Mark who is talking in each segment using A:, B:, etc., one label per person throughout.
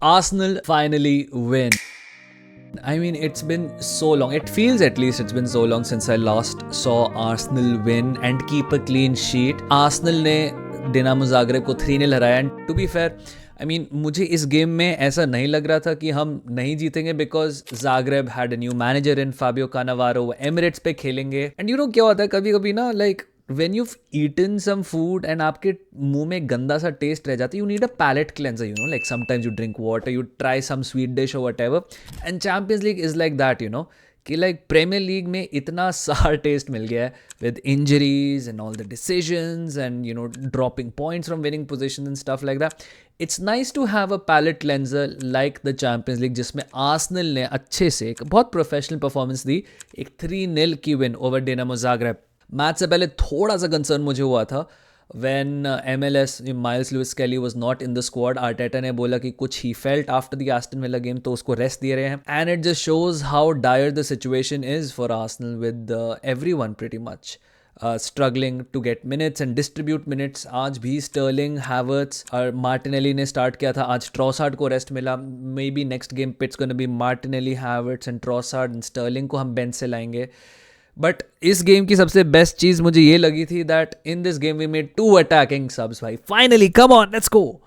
A: Arsenal finally win. I mean, it's been so long. It feels at least it's been so long since I last saw Arsenal win and keep a clean sheet. Arsenal ने Dinamo Zagreb को 3-0 हराया and to be fair I mean मुझे इस game में ऐसा नहीं लग रहा था कि हम नहीं जीतेंगे because Zagreb had a new manager in Fabio Cannavaro. वो एमिरेट्स पे खेलेंगे एंड यू नो क्या होता है कभी कभी ना like when you've eaten some food and आपके मुंह में गंदा सा टेस्ट रह जाता है, you need a palate cleanser, you know, like sometimes you drink water, you try some sweet dish or whatever, and Champions League is like that, you know, कि like Premier League में इतना सार test मिल गया है with injuries and all the decisions and you know dropping points from winning positions and stuff like that. It's nice to have a palate cleanser like the Champions League जिसमें Arsenal ने अच्छे से एक बहुत professional performance दी, एक 3-0 की win over Dinamo Zagreb. Match से पहले थोड़ा सा कंसर्न मुझे हुआ था when MLS Myles Lewis Skelly was not in the squad. Arteta ने बोला कि कुछ ही felt after the Aston Villa game तो उसको रेस्ट दे रहे हैं and it just shows how dire the situation is for Arsenal with everyone pretty much struggling to get minutes and distribute minutes. आज भी स्टर्लिंग हैवर्ट्स और Martinelli ने start किया था, आज ट्रॉसार्ड को रेस्ट मिला. Maybe next game it's gonna be Martinelli, Havertz and Trossard and Sterling को हम बेंच से लाएंगे. बट इस गेम की सबसे बेस्ट चीज़ मुझे ये लगी थी that in this game we made 2 attacking subs. भाई finally come on let's go.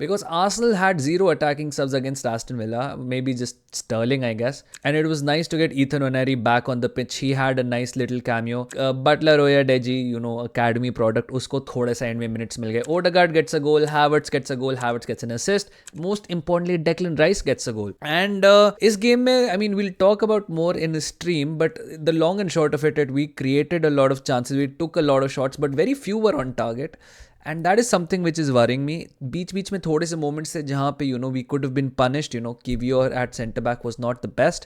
A: Because Arsenal had 0 attacking subs against Aston Villa, maybe just Sterling, I guess. And it was nice to get Ethan Oneri back on the pitch. He had a nice little cameo. Butler, Oyadeji, you know, academy product, usko थोड़े से end में minutes मिल गए. Odegaard gets a goal, Havertz gets a goal, Havertz gets an assist. Most importantly, Declan Rice gets a goal. And इस game में, I mean, we'll talk about more in the stream, but the long and short of it, we created a lot of chances. We took a lot of shots, but very few were on target. And that is something which is worrying me. बीच में थोड़े से moments थे जहाँ पे you know we could have been punished. You know, Kivior at centre back was not the best,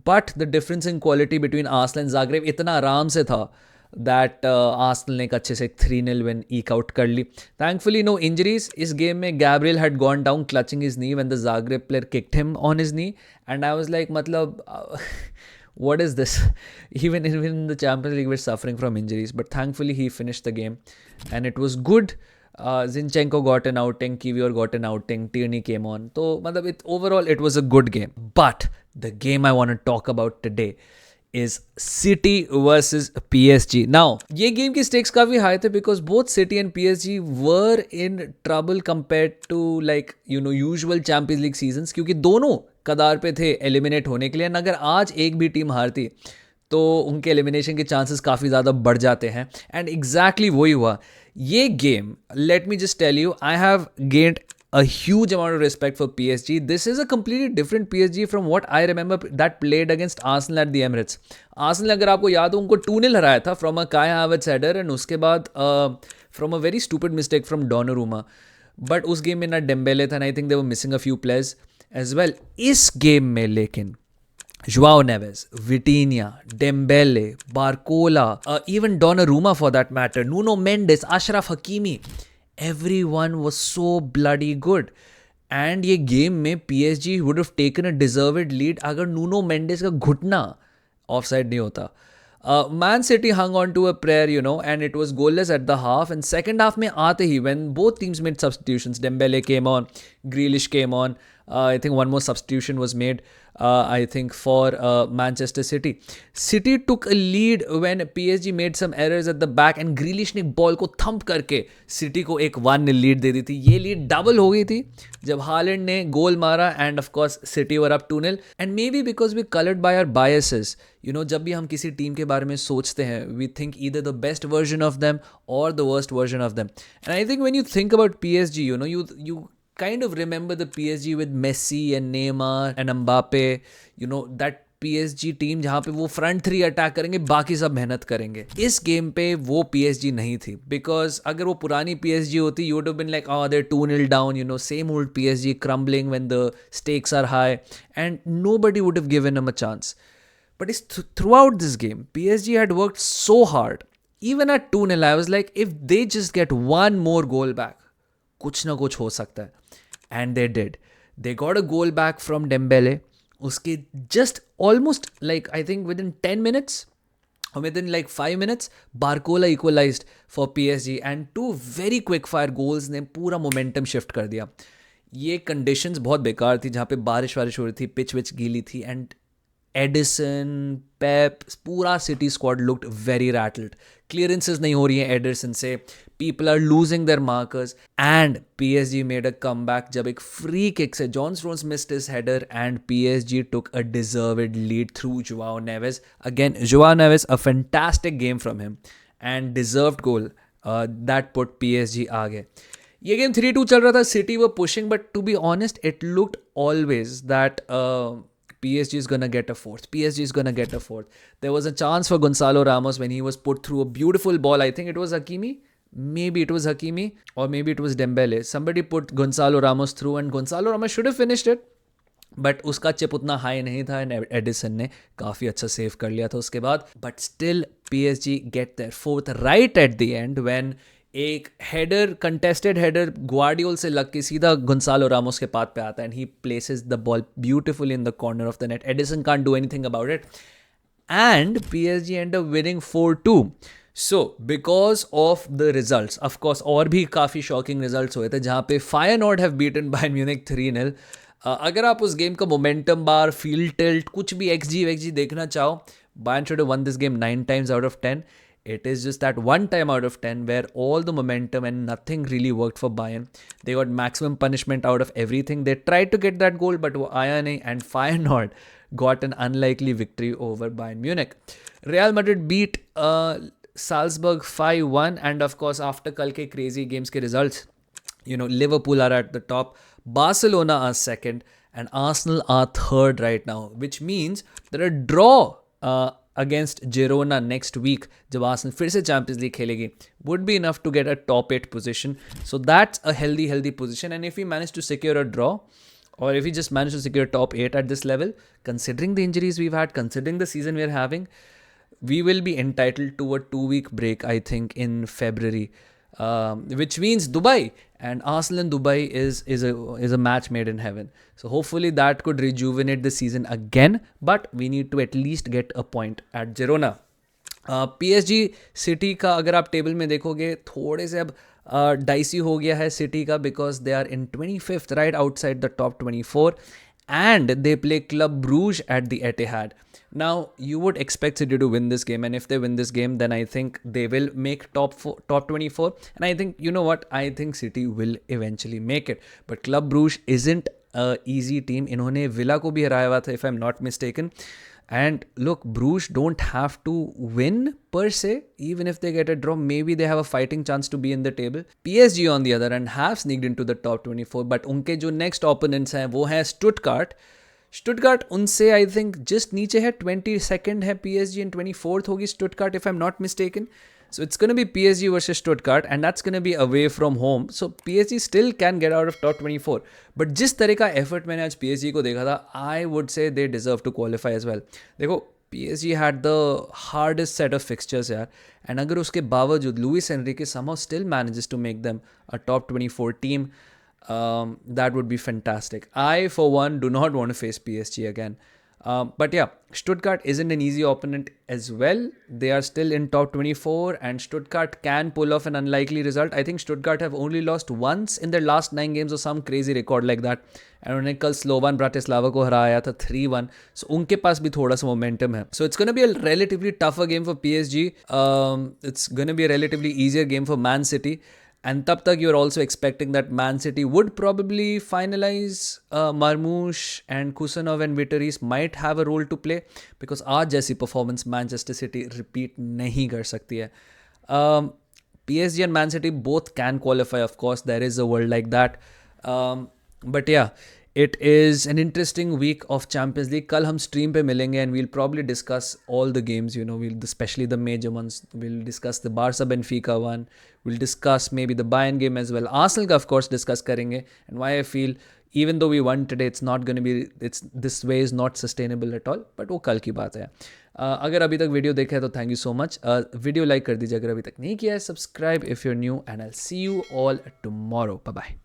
A: but the difference in quality between Arsenal and Zagreb इतना आराम से था that Arsenal ने एक अच्छे से 3-0 win eke out कर ली. Thankfully no injuries. इस game में Gabriel had gone down clutching his knee when the Zagreb player kicked him on his knee, and I was like मतलब what is this? Even in the Champions League, we're suffering from injuries. But thankfully, he finished the game. And it was good. Zinchenko got an outing. Kivior got an outing. Tierney came on. So, overall, it was a good game. But the game I want to talk about today is City versus PSG. Now, ये game की stakes काफ़ी high थे because both City and PSG were in trouble compared to like you know usual Champions League seasons, क्योंकि दोनों कदार पे थे eliminate होने के लिए. अगर आज एक भी टीम हारती तो उनके एलिमिनेशन के चांसेस काफ़ी ज़्यादा बढ़ जाते हैं एंड एग्जैक्टली वही हुआ. ये game, let me just tell you, I have gained a huge amount of respect for PSG. This is a completely different PSG from what I remember that played against Arsenal at the Emirates. Arsenal, अगर आपको याद हो, उनको 2-0 हराया था from a Kai Havertz header and उसके बाद from a very stupid mistake from Donnarumma. But उस गेम में ना Dembele था and I think they were missing a few players as well. इस गेम में लेकिन Joao Neves, Vitinha, Dembele, Barcola, even Donnarumma for that matter, Nuno Mendes, Ashraf Hakimi, everyone was so bloody good. And ये game में PSG would have taken a deserved lead अगर Nuno Mendes का घुटना offside नहीं होता. Man City hung on to a prayer, you know, and it was goalless at the half. And second half में आते ही, when both teams made substitutions, Dembele came on, Grealish came on, I think one more substitution was made, I think for Manchester City. City took a lead when PSG made some errors at the back and Grealish ने ball को thump करके City को एक 1-0 lead दे दी थी. ये lead double हो गई थी जब हालैंड ने गोल मारा and of course City were up 2-0. And maybe because we coloured by our biases. You know, जब भी हम किसी टीम के बारे में सोचते हैं, we think either the best version of them or the worst version of them. And I think when you think about PSG, you know, you kind of remember the PSG with Messi and Neymar and Mbappe, you know, that PSG team जहाँ पे वो front 3 attack करेंगे, बाकी सब मेहनत करेंगे. इस game पे वो PSG नहीं थी, बिकॉज अगर वो पुरानी PSG होती, you would have been like, oh, they're 2-0 down, you know, same old PSG crumbling when the stakes are high, and nobody would have given them a chance. But throughout this game, PSG had worked so hard. Even at 2-0, I was like, if they just get one more goal back, कुछ ना कुछ हो सकता है. And they did. They got a goal back from Dembele. उसके just almost like I think within 10 minutes or within like 5 minutes, Barcola equalized for PSG and 2 very quick fire goals ने पूरा momentum shift कर दिया. ये conditions बहुत बेकार थी, जहाँ पे बारिश वारिश हो रही थी, पिच विच गीली थी, एंड एडिसन, पेप, पूरा City squad looked very rattled. Clearances नहीं हो रही हैं एडिसन से, people are losing their markers, and PSG made a comeback जब एक फ्री किक से John Stones missed his header and PSG took a deserved lead through Joao Neves. Again Joao Neves, a fantastic game from him and deserved goal that put PSG आगे. ये game 3-2 चल रहा था, City were pushing, but to be honest it looked always that PSG is going to get a fourth. PSG is going to get a fourth. There was a chance for Gonzalo Ramos when he was put through a beautiful ball. I think it was Hakimi. Maybe it was Hakimi or maybe it was Dembele. Somebody put Gonzalo Ramos through and Gonzalo Ramos should have finished it. But उसका chip उतना high नहीं था and Edison ने काफ़ी अच्छा save कर लिया था उसके बाद. But still PSG get their fourth right at the end when एक हेडर, कंटेस्टेड हेडर ग्वार्डियोल से लग के सीधा गुंसालो रामोस के पाथ पे आता है and he places the ball beautifully in the corner of the net. Edison can't do anything about it and PSG and up winning 4-2. So because of the results, of course और भी काफ़ी shocking results हुए थे जहाँ पे फायरनॉर्ड have beaten Bayern Munich 3-0. अगर आप उस गेम का मोमेंटम बार, फील्ड टिल्ट, कुछ भी XG देखना चाहो, Bayern should have one this game 9 times out of 10. It is just that one time out of 10 where all the momentum and nothing really worked for Bayern. They got maximum punishment out of everything. They tried to get that goal, but वो आया नहीं, and Feyenoord got an unlikely victory over Bayern Munich. Real Madrid beat Salzburg 5-1, and of course after कल के crazy games के results, Liverpool are at the top, Barcelona are second, and Arsenal are third right now, which means that a draw against Girona next week, जब Arsenal फिर से Champions League खेलेगी, would be enough to get a top 8 position. So that's a healthy position, and if we manage to secure a draw, or if we just manage to secure top 8 at this level, considering the injuries we've had, considering the season we're having, we will be entitled to a 2-week break, I think, in February. Which means Dubai, and Arsenal in Dubai is a match made in heaven. So hopefully that could rejuvenate the season again, but we need to at least get a point at Girona. PSG City का अगर आप table में देखोगे थोड़े से अब dicey हो गया है सिटी का, because they are in 25th right outside the top 24 and they play Club Brugge at the Etihad. Now you would expect City to win this game, and if they win this game then I think they will make top 24, and I think, you know what, I think City will eventually make it. But Club Brugge isn't a easy team. इन्होंने villa को भी हराया हुआ था if I'm not mistaken. And look, Bruges don't have to win per se. Even if they get a draw, maybe they have a fighting chance to be in the table. PSG on the other hand have sneaked into the top 24, but उनके जो next opponents हैं वो हैं Stuttgart. Stuttgart उनसे I think just नीचे है, 22nd है PSG and 24th होगी Stuttgart if I'm not mistaken. So it's going to be PSG versus Stuttgart, and that's going to be away from home. So PSG still can get out of top 24. But जिस तरह का effort मैंने आज PSG को देखा था, I would say they deserve to qualify as well. देखो, PSG had the hardest set of fixtures यार, and अगर उसके बावजूद Luis Enrique somehow still manages to make them a top 24 team, that would be fantastic. I for one do not want to face PSG again. But yeah, Stuttgart isn't an easy opponent as well. They are still in top 24, and Stuttgart can pull off an unlikely result. I think Stuttgart have only lost once in their last 9 games or some crazy record like that. And उन्होंने कल Slovan Bratislava को हराया था 3-1. So उनके पास भी थोड़ा सा momentum है. So it's going to be a relatively tougher game for PSG. It's going to be a relatively easier game for Man City. And तब तक you're also expecting that Man City would probably finalize Marmoush and Kusanov and Vitteris might have a role to play, because आज जैसी performance Manchester City repeat नहीं कर सकती है. PSG and Man City both can qualify, of course. There is a world like that. But yeah, it is an interesting week of Champions League. कल हम stream पे मिलेंगे and we'll probably discuss all the games, especially the major ones. We'll discuss the Barca Benfica one. We'll discuss maybe the Bayern game as well. Arsenal का of course discuss करेंगे, and why I feel even though we won today, it's not going to be, this way is not sustainable at all. But वो कल की बात है. अगर अभी तक वीडियो देखा है तो thank you so much. Video like कर दीजिए अगर अभी तक नहीं किया है. Subscribe if you're new, and I'll see you all tomorrow. Bye bye.